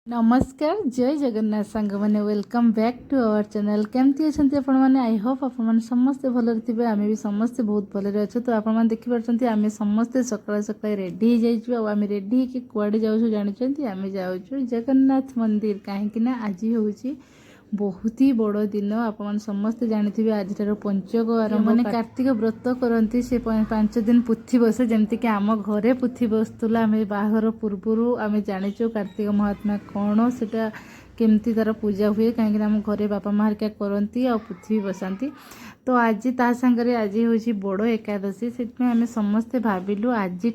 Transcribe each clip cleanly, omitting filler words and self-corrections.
नमस्कार जय जगन्नाथ सांग मैंने welcome back to our channel केमती अच्छा आपण मैंने आई होप आप समस्ते भलरे थे आम भी समस्ते बहुत भलरे अच्छे तो आप देखिपुं आम समस्ते सकाल सकाल रेडी हो आम रेडी हो कुआड़े जाऊँ जानते आम जाऊँ जगन्नाथ मंदिर कहीं आज हूँ बहुत ही बड़ दिन आप समस्ते जानते आज पंचक आरंभ मैंने कार्तिक व्रत करती से 5 दिन पुथी बसे जमती कि आम घरे पुथी बसुला आम बाहर पूर्वर आम जाचु कार्तिक महात्मा कौन से केमती तार पूजा हुए कहीं आम घरे बापा माँ हरिका करती आ पुथी भी बसाती तो आज ता सांगरे आज हूँ बड़ एकादशी से आम समस्ते भाविलु आज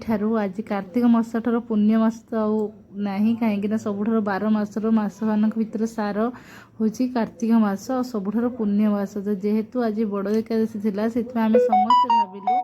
कार्तिक मास ठार पुण्य मास नहीं कहीं सबुठ 12 मासर मास मान भर सार हूँ कार्तिक मास और सबुठ पुण्य मास तो जेहेतु आज बड़ एकादशी थिला से आम समस्ते भाविलु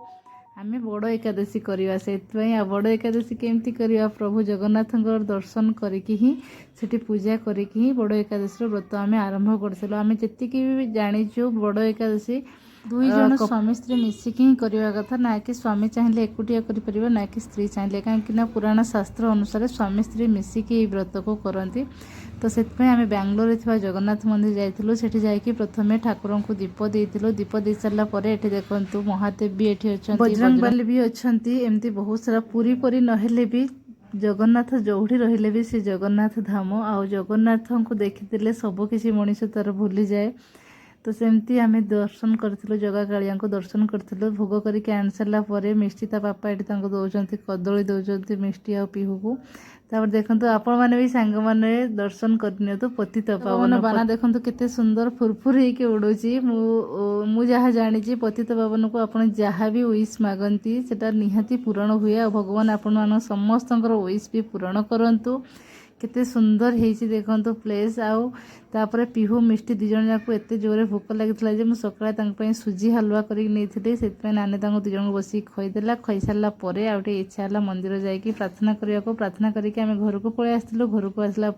आम बड़ एकादशी करवा से बड़ एकादशी केमती करवा प्रभु जगन्नाथ दर्शन करके ही सेठी पूजा करके ही बड़ एकादशी व्रत आम आरंभ करथिलु आम जेतिकी भी जानिचु बड़ एकादशी दुई जन स्वामी स्त्री मिसिकी ही करवा कथा ना कि स्वामी चाहिए एकुटिया कर ना कि स्त्री चाहिए कहीं पुराण शास्त्र अनुसार स्वामी स्त्री मिसिकी व्रत को करती तो से आम बेंगलोर जगन्नाथ मंदिर जाइलु सेठी जाइए प्रथमे ठाकुर को दीप देइलु दीप दे सारा पर ये देखु महादेव भी ये अच्छा बजरंगबली भी अच्छा एमती बहुत सारा पूरी परी नहेले भी जगन्नाथ जोड़ी रहिले भी से जगन्नाथ धाम आ जगन्नाथ को देखी सबकि मनीष तार भूली जाए तो सेमती आम दर्शन करूँ जगा कालिया को दर्शन करूँ भोग करके आनी सारापर मिष्टी ता बापा ये दौरान कदली दौरान मिष्टी आ पीहू को तापर देखो आपण मैंने भी सांग मैंने दर्शन करनी तो पतित पावन बाना देखो केते सुंदर फुरफुर होके उड़ूची मु जहाँ जानी पतित पावन को आप जहाँ भी विश मागती से निहाती पूरण हुए आ भगवान आपण समस्त विश भी पूरण करूँ केते सुंदर होती देखो प्लेस आउ तापर पीहू मिष्टी दी जन जाक एत जोरे भोक लगी सकाଳେ सुजी हलवा करके से नानी दुई जन बस खुईदेला खुई सारा पर आउटे इच्छा है मंदिर जाकि प्रार्थना करने को प्रार्थना करके आम घर को पलि आसलु घर को आसला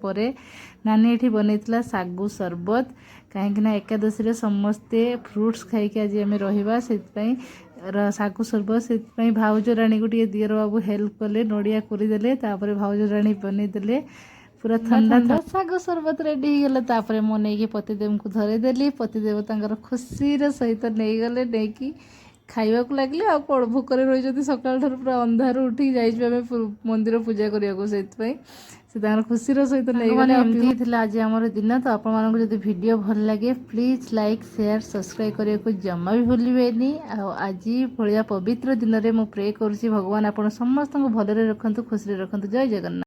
नानी ये बनईला सागु सरबत कहीं एकादशी समस्ते फ्रुट्स खाई आज आम रहा से सागु सरबत से भाउज राणी को दियर बाबू हेल्प कले नड़िया करदे भाउज राणी बनईदे पूरा ठंडा सागु सरबत रेडी गला तापर मो नहीं पतिदेव को धरेदेली पतिदेव तर खुशी सहित नहीं गले नहीं कि खाइबा को लगे आ कौन भोकर रही सकाल पूरा अंधार उठी जाइए मंदिर पूजा करने से खुशी सहित नहीं गले एमती आज आम दिन तो आपको जब वीडियो भल लगे प्लीज लाइक शेयर सब्सक्राइब करने को जमा भी भूलें आज भाया पवित्र दिन में मु प्रे करुँची भगवान आप समस्त भलरे रखु खुशी रखु जय जगन्नाथ।